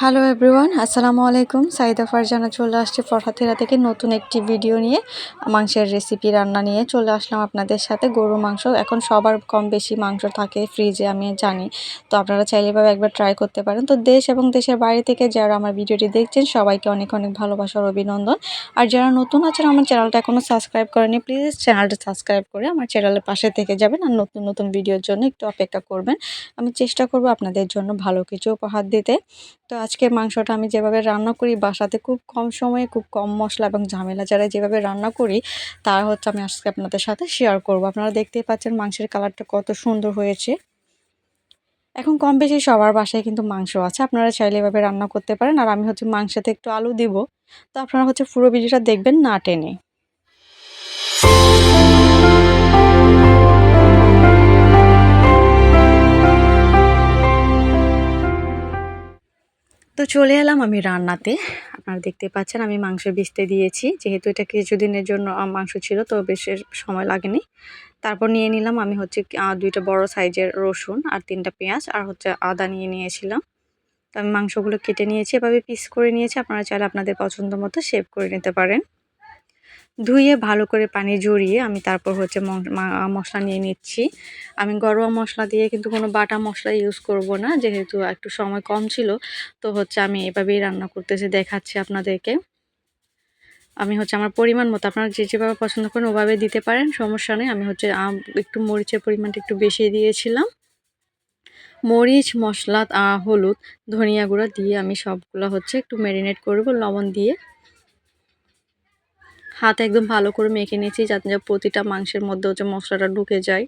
Hello everyone, আসসালামু আলাইকুম। সাইদা ফারজানা চলে আসছে ফরহাতেরা থেকে নতুন একটি ভিডিও নিয়ে। মাংসের রেসিপি রান্না নিয়ে চলে আসলাম আপনাদের সাথে। গরুর মাংস এখন সবার কম বেশি মাংস থাকে ফ্রিজে, আমি জানি। তো আপনারা চাইলে এভাবে একবার ট্রাই করতে পারেন। তো দেশ এবং দেশের বাইরে থেকে যারা আমার ভিডিওটি দেখছেন সবাইকে অনেক অনেক ভালোবাসার অভিনন্দন। আর যারা নতুন আছেন আমার চ্যানেলটা এখনও সাবস্ক্রাইব করেনি, প্লিজ চ্যানেলটা সাবস্ক্রাইব করে আমার চ্যানেলের পাশে থেকে যাবেন আর নতুন নতুন ভিডিওর জন্য একটু অপেক্ষা করবেন। আমি চেষ্টা করব আপনাদের জন্য ভালো কিছু উপহার দিতে। তো আজকের মাংসটা আমি যেভাবে রান্না করি বাসাতে, খুব কম সময়ে খুব কম মশলা এবং ঝামেলা ছাড়াই যেভাবে রান্না করি, তা হচ্ছে আমি আজকে আপনাদের সাথে শেয়ার করব। আপনারা দেখতেই পাচ্ছেন মাংসের কালারটা কত সুন্দর হয়েছে। এখন কম বেশি সবার বাসায় কিন্তু মাংস আছে, আপনারা চাইলে এভাবে রান্না করতে পারেন। আর আমি হচ্ছে মাংসতে একটু আলু দিব। তো আপনারা হচ্ছে পুরো ভিডিওটা দেখবেন না টেনে। তো চলে এলাম আমি রান্নাতে। আপনারা দেখতে পাচ্ছেন আমি মাংস ভিজতে দিয়েছি, যেহেতু এটা কিছুদিনের জন্য মাংস ছিল, তো বেশি সময় লাগেনি। তারপর নিয়ে নিলাম আমি হচ্ছে 2টা বড় সাইজের রসুন আর 3টা পেঁয়াজ আর হচ্ছে আদা নিয়ে নিয়েছিলাম। তো আমি মাংসগুলো কেটে নিয়েছি, এভাবে পিস করে নিয়েছি। আপনারা চাইলে আপনাদের পছন্দ মতো শেপ করে নিতে পারেন। ধুয়ে ভালো করে পানি ঝরিয়ে আমি তারপর হচ্ছে মশলা নিয়ে নিচ্ছি। আমি ঘরোয়া মশলা দিয়ে কিন্তু কোনো বাটা মশলা ইউজ করব না, যেহেতু একটু সময় কম ছিল। তো হচ্ছে আমি এভাবেই রান্না করতেছি, দেখাচ্ছি আপনাদেরকে। আমি হচ্ছে আমার পরিমাণ মতো, আপনারা যে যেভাবে পছন্দ করেন ওভাবে দিতে পারেন, সমস্যা নেই। আমি হচ্ছে একটু মরিচের পরিমাণটা একটু বেশি দিয়েছিলাম। মরিচ, মশলা, হলুদ, ধনিয়া গুঁড়া দিয়ে আমি সবগুলো হচ্ছে একটু ম্যারিনেট করব লবণ দিয়ে। হাতে একদম ভালো করে মেখে নিয়েছি, যাতে প্রতিটা মাংসের মধ্যে হচ্ছে মশলাটা ঢুকে যায়।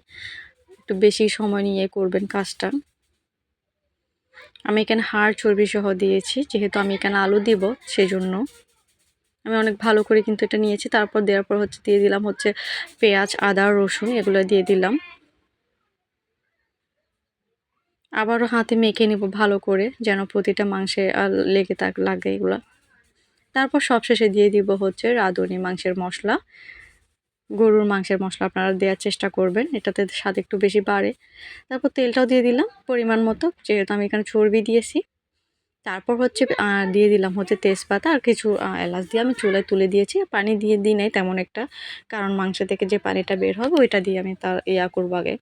একটু বেশি সময় নিয়ে করবেন কাজটা। আমি এখানে হাড় চর্বি সহ দিয়েছি, যেহেতু আমি এখানে আলু দিব সেজন্য। আমি অনেক ভালো করে কিন্তু এটা নিয়েছি। তারপর দেওয়ার পর হচ্ছে দিয়ে দিলাম হচ্ছে পেঁয়াজ, আদা, রসুন, এগুলো দিয়ে দিলাম। আবারও হাতে মেখে নিব ভালো করে, যেন প্রতিটা মাংসে লাগে এগুলো। তারপর সবশেষে দিয়ে দিব হচ্ছে রাঁধুনি মাংসের মশলা। গরুর মাংসের মশলা আপনারা দেওয়ার চেষ্টা করবেন, এটাতে স্বাদ একটু বেশি বাড়ে। তারপর তেলটাও দিয়ে দিলাম পরিমাণ মতো, যেহেতু আমি এখানে চর্বি দিয়েছি। তারপর হচ্ছে দিয়ে দিলাম হচ্ছে তেজপাতা আর কিছু এলাচ দিয়ে আমি চুলায় তুলে দিয়েছি। পানি দিয়ে দিই নাই তেমন একটা, কারণ মাংস থেকে যে পানিটা বের হবে ওইটা দিয়ে আমি তার করবো আগে।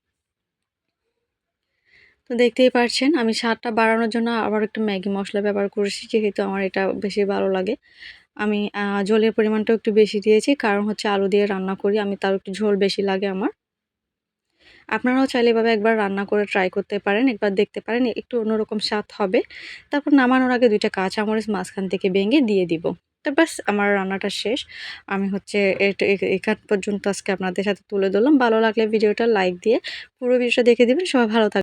তো দেখতেই পারছেন আমি স্বাদটা বাড়ানোর জন্য আবার একটু ম্যাগি মশলা ব্যবহার করেছি, যেহেতু আমার এটা বেশি ভালো লাগে। আমি ঝোলের পরিমাণটাও একটু বেশি দিয়েছি, কারণ হচ্ছে আলু দিয়ে রান্না করি আমি, তার একটু ঝোল বেশি লাগে আমার। আপনারাও চাইলে এভাবে একবার রান্না করে ট্রাই করতে পারেন, একবার দেখতে পারেন, একটু অন্যরকম স্বাদ হবে। তারপর নামানোর আগে 2টা কাঁচামরিচ মাঝখান থেকে ভেঙে দিয়ে দিব। তো ব্যাস আমার রান্নাটা শেষ। আমি হচ্ছে এখান পর্যন্ত আজকে আপনাদের সাথে তুলে ধরলাম। ভালো লাগলে ভিডিওটা লাইক দিয়ে পুরো ভিডিওটা দেখে দিবেন। সবাই ভালো থাকবেন।